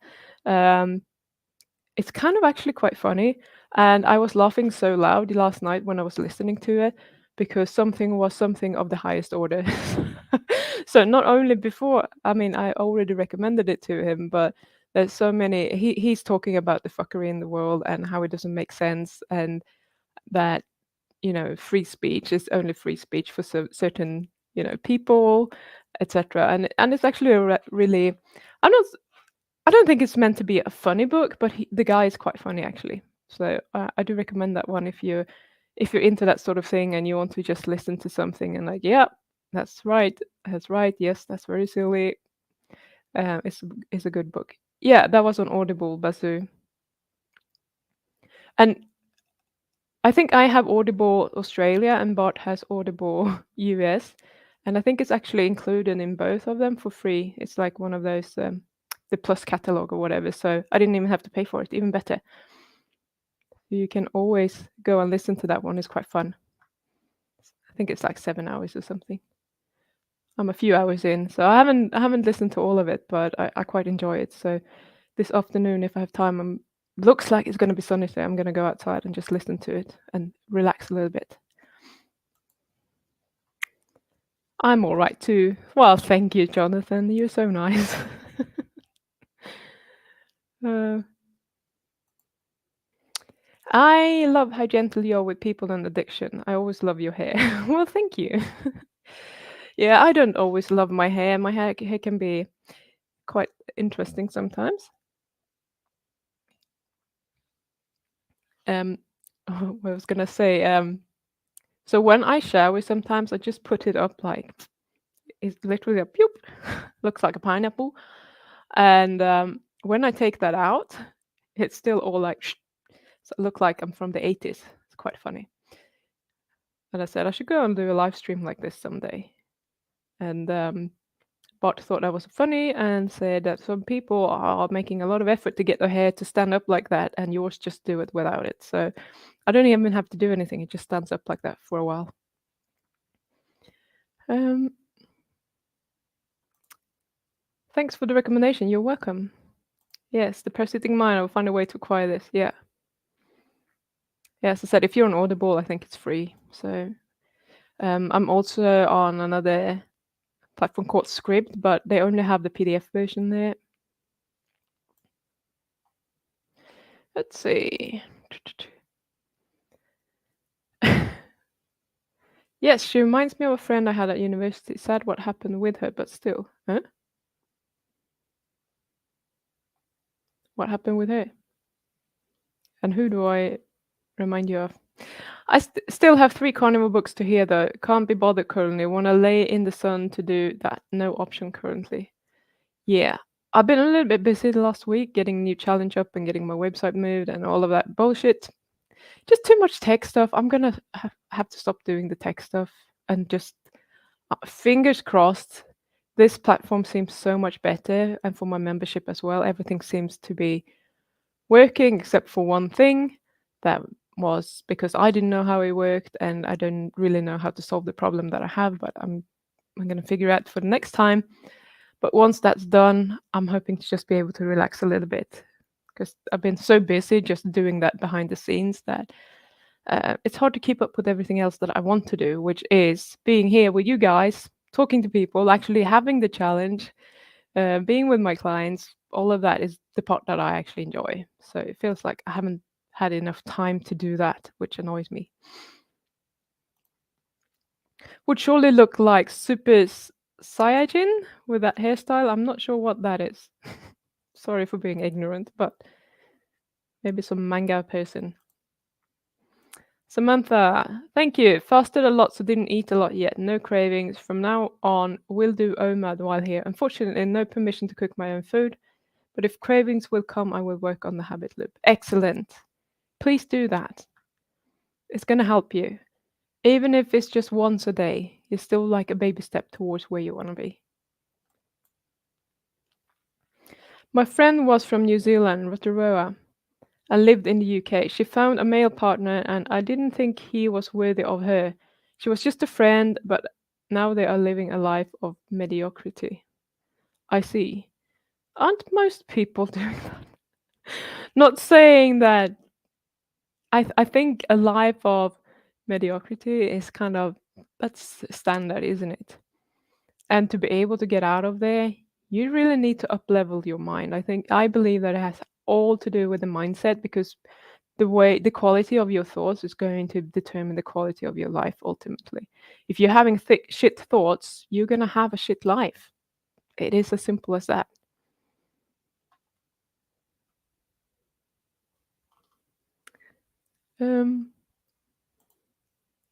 It's kind of actually quite funny, and I was laughing so loud last night when I was listening to it because something was something of the highest order. So not only before, I mean, I already recommended it to him, but there's so many. He's talking about the fuckery in the world and how it doesn't make sense, and that free speech is only free speech for certain people, etc. And it's actually really, I'm not I don't think it's meant to be a funny book, but the guy is quite funny actually. So I do recommend that one if you're into that sort of thing and you want to just listen to something and like, yeah, that's right, yes, that's very silly. It's a good book. Yeah, that was on Audible, Basu, and I think I have Audible Australia and Bart has Audible US, and I think it's actually included in both of them for free. It's like one of those the plus catalog or whatever. So I didn't even have to pay for it. Even better. You can always go and listen to that one. It's quite fun. I think it's like 7 hours or something. I'm a few hours in, so I haven't listened to all of it, but I quite enjoy it. So this afternoon, if I have time, looks like it's going to be sunny today. I'm going to go outside and just listen to it and relax a little bit. I'm all right too. Well, thank you, Jonathan. You're so nice. I love how gentle you are with people and addiction. I always love your hair. Well, thank you. Yeah, I don't always love my hair. My hair can be quite interesting sometimes. Um, what I was gonna say. So when I shower, sometimes I just put it up like it's literally a pew, looks like a pineapple. And when I take that out, it's still all like, so it look like I'm from the 80s. It's quite funny. And I said I should go and do a live stream like this someday. And Bart thought that was funny and said that some people are making a lot of effort to get their hair to stand up like that, and yours just do it without it. So I don't even have to do anything; it just stands up like that for a while. Thanks for the recommendation. You're welcome. Yes, the parasitic mind. I'll find a way to acquire this. Yeah. Yeah, as I said, if you're on Audible, I think it's free. So I'm also on another platform called Script, but they only have the PDF version there. Let's see. Yes, she reminds me of a friend I had at university. Sad what happened with her, but still. Huh? What happened with her? And who do I remind you of? I still have 3 carnivore books to hear though. Can't be bothered currently. Wanna lay in the sun to do that. No option currently. Yeah. I've been a little bit busy the last week getting a new challenge up and getting my website moved and all of that bullshit. Just too much tech stuff. I'm gonna have to stop doing the tech stuff and just fingers crossed. This platform seems so much better, and for my membership as well, everything seems to be working except for one thing. That was because I didn't know how it worked, and I don't really know how to solve the problem that I have. But I'm gonna figure out for the next time. But once that's done, I'm hoping to just be able to relax a little bit because I've been so busy just doing that behind the scenes that it's hard to keep up with everything else that I want to do, which is being here with you guys, talking to people, actually having the challenge, being with my clients. All of that is the part that I actually enjoy. So it feels like I haven't had enough time to do that, which annoys me. Would surely look like Saiyajin with that hairstyle. I'm not sure what that is. Sorry for being ignorant, but maybe some manga person. Samantha, thank you. Fasted a lot, so didn't eat a lot yet. No cravings. From now on, will do OMAD while here. Unfortunately, no permission to cook my own food, but if cravings will come, I will work on the habit loop. Excellent. Please do that. It's going to help you. Even if it's just once a day, it's still like a baby step towards where you want to be. My friend was from New Zealand, Rotorua, and lived in the UK. She found a male partner, and I didn't think he was worthy of her. She was just a friend, but now they are living a life of mediocrity. I see. Aren't most people doing that? Not saying that. I think a life of mediocrity is kind of that's standard, isn't it? And to be able to get out of there, you really need to up level your mind. I believe that it has all to do with the mindset because the quality of your thoughts is going to determine the quality of your life ultimately. If you're having thick shit thoughts, you're going to have a shit life. It is as simple as that. Um,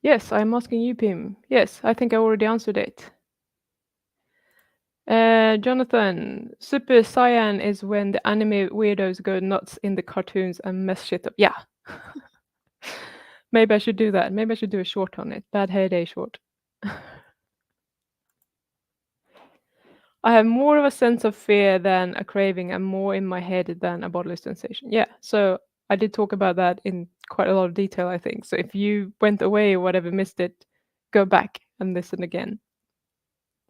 yes, I'm asking you, Pim. Yes, I think I already answered it. Jonathan, Super Saiyan is when the anime weirdos go nuts in the cartoons and mess shit up. Yeah. Maybe I should do that. Maybe I should do a short on it. Bad hair day short. I have more of a sense of fear than a craving and more in my head than a bodily sensation. Yeah. So I did talk about that in quite a lot of detail, I think. So if you went away or whatever, missed it, go back and listen again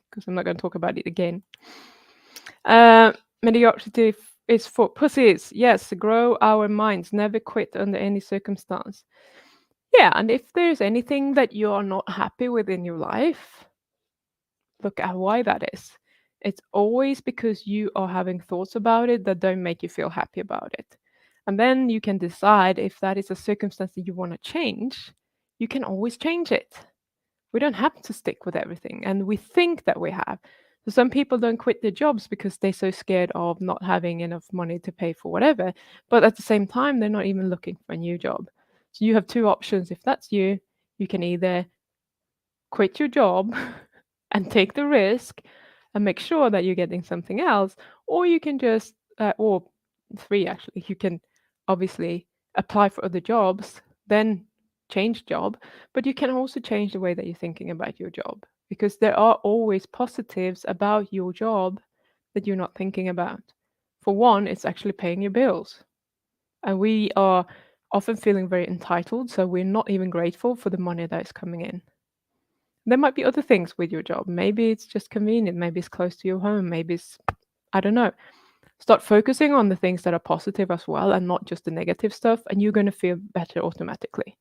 because I'm not going to talk about it again. Uh, mediocrity is for pussies. Yes, grow our minds, never quit under any circumstance. Yeah, and if there's anything that you are not happy with in your life, look at why that is. It's always because you are having thoughts about it that don't make you feel happy about it. And then you can decide if that is a circumstance that you want to change, you can always change it. We don't have to stick with everything, and we think that we have. So some people don't quit their jobs because they're so scared of not having enough money to pay for whatever, but at the same time they're not even looking for a new job. So you have two options. If that's you, you can either quit your job and take the risk and make sure that you're getting something else, or you can just or three actually, you can obviously apply for other jobs, then change job, but you can also change the way that you're thinking about your job because there are always positives about your job that you're not thinking about. For one, it's actually paying your bills. And we are often feeling very entitled, so we're not even grateful for the money that is coming in. There might be other things with your job. Maybe it's just convenient, maybe it's close to your home, maybe it's, I don't know. Start focusing on the things that are positive as well and not just the negative stuff, and you're going to feel better automatically.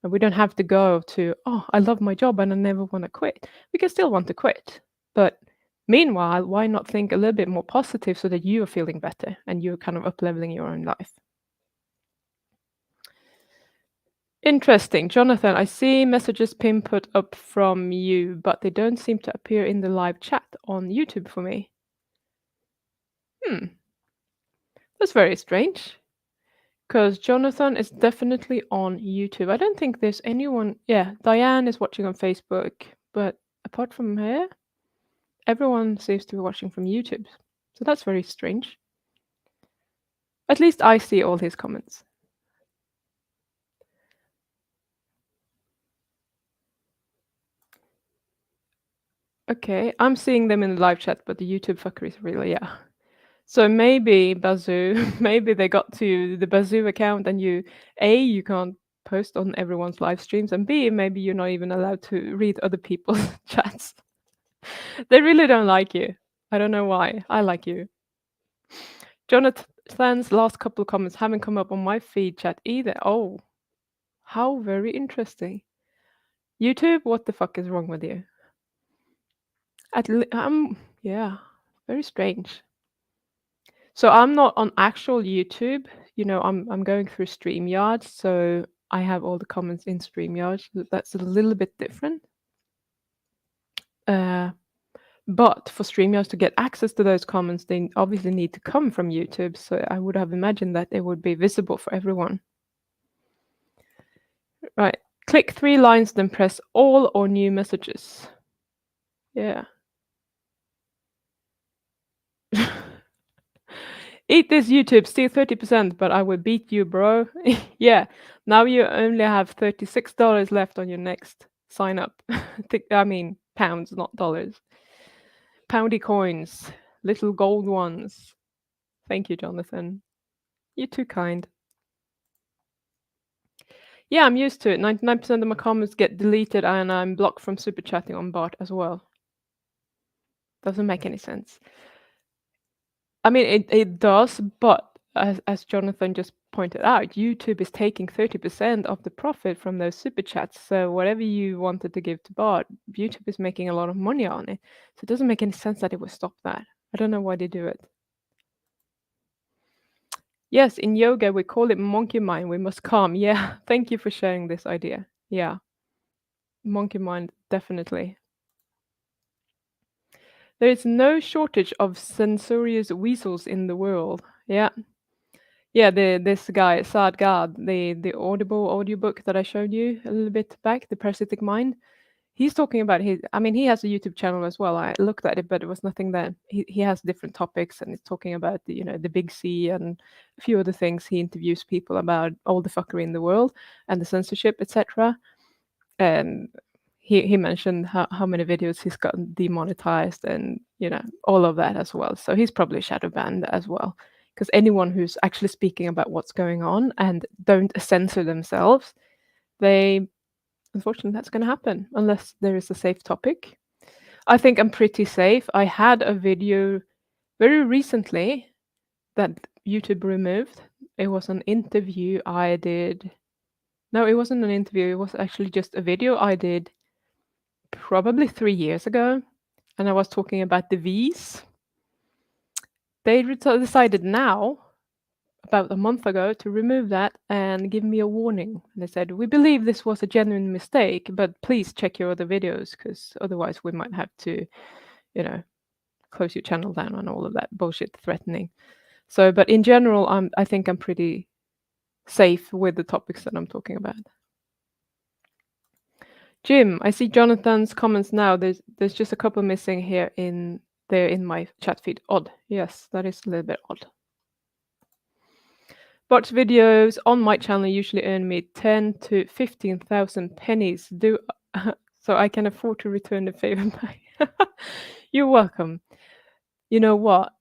And we don't have to go to, oh, I love my job and I never want to quit. We can still want to quit. But meanwhile, why not think a little bit more positive so that you are feeling better and you're kind of up leveling your own life? Interesting. Jonathan, I see messages Pim put up from you, but they don't seem to appear in the live chat on YouTube for me. That's very strange. Because Jonathan is definitely on YouTube. I don't think there's anyone. Yeah, Diane is watching on Facebook, but apart from her, everyone seems to be watching from YouTube. So that's very strange. At least I see all his comments. Okay, I'm seeing them in the live chat, but the YouTube fucker is really, yeah. So maybe Bazoo, maybe they got to the Bazoo account and you can't post on everyone's live streams, and B, maybe you're not even allowed to read other people's chats. They really don't like you. I don't know why. I like you. Than's last couple of comments haven't come up on my feed chat either. Oh, how very interesting. YouTube, what the fuck is wrong with you? Yeah, very strange. So I'm not on actual YouTube. I'm going through StreamYard, so I have all the comments in StreamYard. So that's a little bit different. But for StreamYard to get access to those comments, they obviously need to come from YouTube. So I would have imagined that they would be visible for everyone. Right. Click 3 lines, then press all or new messages. Yeah. Eat this YouTube, steal 30%, but I will beat you, bro. Yeah. Now you only have $36 left on your next sign up. I mean, pounds, not dollars. Poundy coins, little gold ones. Thank you, Jonathan. You're too kind. Yeah, I'm used to it. 99% of my comments get deleted and I'm blocked from super chatting on Bart as well. Doesn't make any sense. I mean, it does, but as Jonathan just pointed out, YouTube is taking 30% of the profit from those super chats. So whatever you wanted to give to Bart, YouTube is making a lot of money on it. So it doesn't make any sense that it would stop that. I don't know why they do it. Yes, in yoga we call it monkey mind. We must calm. Yeah, thank you for sharing this idea. Yeah, monkey mind, definitely. There is no shortage of censorious weasels in the world. Yeah. Yeah, this guy, Saad Gad, the Audible audiobook that I showed you a little bit back, The Parasitic Mind, he's talking about he has a YouTube channel as well. I looked at it, but it was nothing that he has different topics and he's talking about the big C and a few other things. He interviews people about all the fuckery in the world and the censorship, etc. And he mentioned how many videos he's gotten demonetized and all of that as well. So he's probably shadow banned as well. Because anyone who's actually speaking about what's going on and don't censor themselves, they unfortunately that's going to happen unless there is a safe topic. I think I'm pretty safe. I had a video very recently that YouTube removed. It was an interview I did. No, it wasn't an interview. It was actually just a video I did probably 3 years ago, and I was talking about the V's. They decided now, about a month ago, to remove that and give me a warning. They said, "We believe this was a genuine mistake, but please check your other videos, because otherwise we might have to, close your channel down," and all of that bullshit threatening. So, but in general, I think I'm pretty safe with the topics that I'm talking about. Jim, I see Jonathan's comments now. There's just a couple missing here in my chat feed. Odd. Yes, that is a little bit odd. Bot videos on my channel usually earn me 10 to 15,000 pennies. So I can afford to return the favor back. You're welcome. You know what?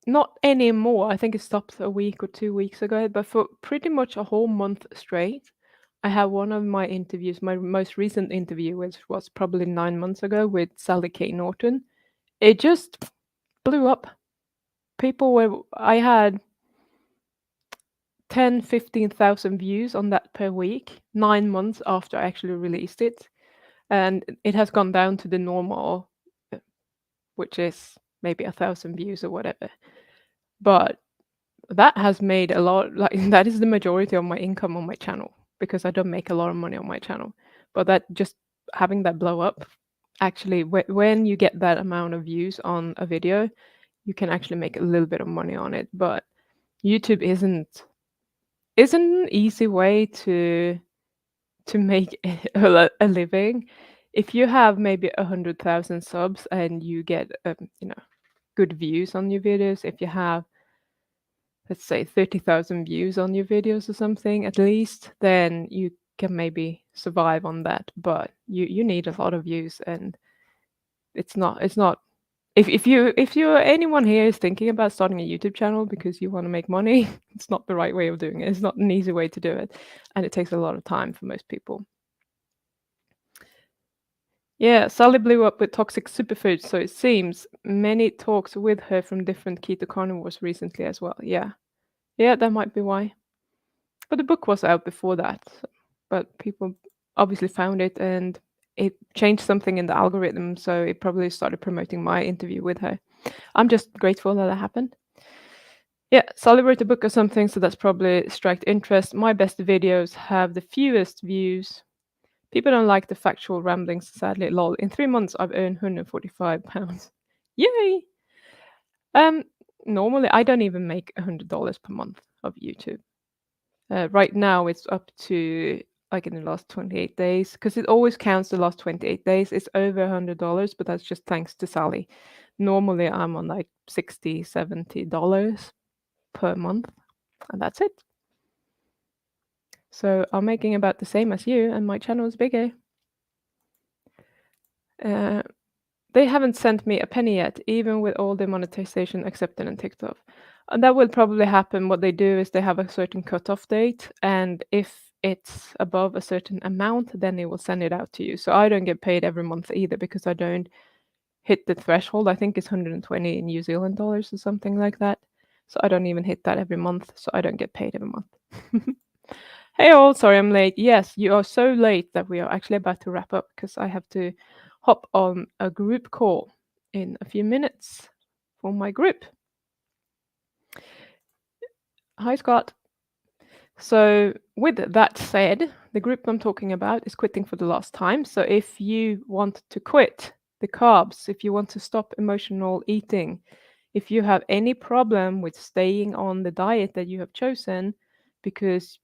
Not anymore. I think it stopped a week or 2 weeks ago, but for pretty much a whole month straight, I had one of my interviews, my most recent interview, which was probably 9 months ago with Sally K. Norton. It just blew up. I had 10, 15,000 views on that per week, 9 months after I actually released it. And it has gone down to the normal, which is maybe 1,000 views or whatever. But that has made a lot, like that is the majority of my income on my channel because I don't make a lot of money on my channel. But that just having that blow up, actually, when you get that amount of views on a video, you can actually make a little bit of money on it. But YouTube isn't an easy way to make a living. If you have maybe 100,000 subs and you get good views on your videos, if you have, let's say, 30,000 views on your videos or something at least, then you can maybe survive on that. But you need a lot of views, and it's not if you're anyone here is thinking about starting a YouTube channel because you want to make money, it's not the right way of doing it. It's not an easy way to do it, and it takes a lot of time for most people. Yeah, Sally blew up with toxic superfoods, so it seems many talks with her from different keto carnivores recently as well. Yeah. Yeah, that might be why. But the book was out before that. But people obviously found it and it changed something in the algorithm, so it probably started promoting my interview with her. I'm just grateful that happened. Yeah, Sally wrote a book or something, so that's probably struck interest. My best videos have the fewest views. People don't like the factual ramblings, sadly. Lol. In 3 months, I've earned £145. Yay! Um, Normally, I don't even make $100 per month of YouTube. Right now, it's up to like in the last 28 days, because it always counts the last 28 days. It's over $100, but that's just thanks to Sally. Normally, I'm on like $60, $70 per month, and that's it. So I'm making about the same as you, and my channel is bigger. They haven't sent me a penny yet, even with all the monetization accepted on TikTok. And that will probably happen. What they do is they have a certain cutoff date, and if it's above a certain amount, then they will send it out to you. So I don't get paid every month either because I don't hit the threshold. I think it's 120 New Zealand dollars or something like that. So I don't even hit that every month. So I don't get paid every month. Hey all, sorry I'm late. Yes, you are so late that we are actually about to wrap up because I have to hop on a group call in a few minutes for my group. Hi, Scott. So, with that said, the group I'm talking about is quitting for the last time. So, if you want to quit the carbs, if you want to stop emotional eating, if you have any problem with staying on the diet that you have chosen because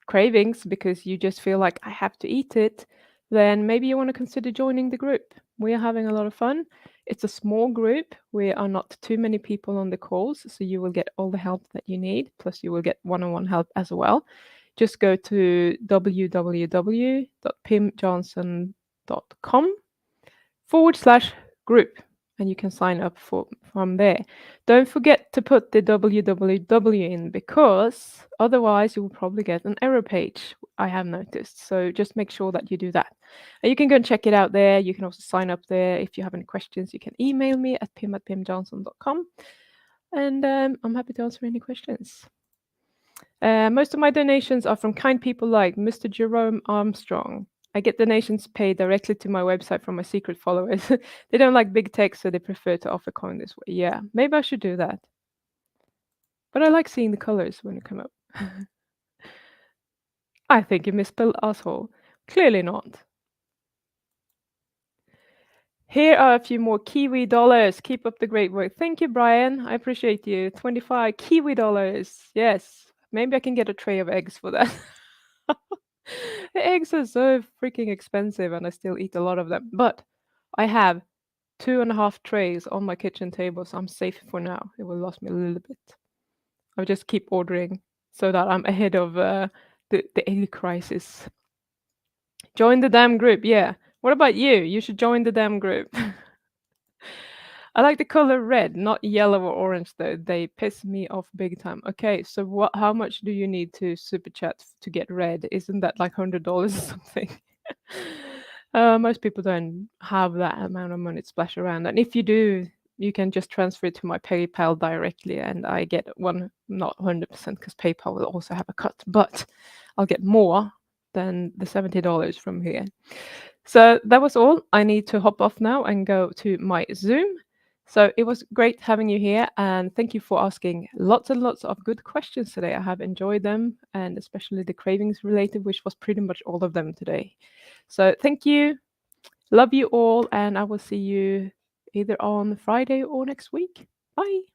cravings because you just feel like I have to eat it, then maybe you want to consider joining the group. We are having a lot of fun. It's a small group. We are not too many people on the calls, so you will get all the help that you need, plus you will get one-on-one help as well. Just go to www.pimjohnson.com/group and you can sign up from there. Don't forget to put the www in because otherwise you will probably get an error page, I have noticed. So just make sure that you do that. And you can go and check it out there. You can also sign up there. If you have any questions, you can email me at pim@pimjohnson.com. And I'm happy to answer any questions. Most of my donations are from kind people like Mr. Jerome Armstrong. I get donations paid directly to my website from my secret followers. They don't like big tech, so they prefer to offer coin this way. Yeah, maybe I should do that. But I like seeing the colors when they come up. I think you misspelled asshole. Clearly not. Here are a few more Kiwi dollars. Keep up the great work. Thank you, Brian. I appreciate you. 25 Kiwi dollars. Yes. Maybe I can get a tray of eggs for that. The eggs are so freaking expensive and I still eat a lot of them. But I have 2.5 trays on my kitchen table, so I'm safe for now. It will last me a little bit. I'll just keep ordering so that I'm ahead of the egg crisis. Join the damn group. Yeah. What about you? You should join the damn group. I like the color red, not yellow or orange though. They piss me off big time. Okay, so what? How much do you need to super chat to get red? Isn't that like $100 or something? Most people don't have that amount of money to splash around, and if you do, you can just transfer it to my PayPal directly, and I get one, not 100% because PayPal will also have a cut, but I'll get more than the $70 from here. So that was all. I need to hop off now and go to my Zoom. So it was great having you here, and thank you for asking lots and lots of good questions today. I have enjoyed them, and especially the cravings related, which was pretty much all of them today. So thank you. Love you all, and I will see you either on Friday or next week. Bye.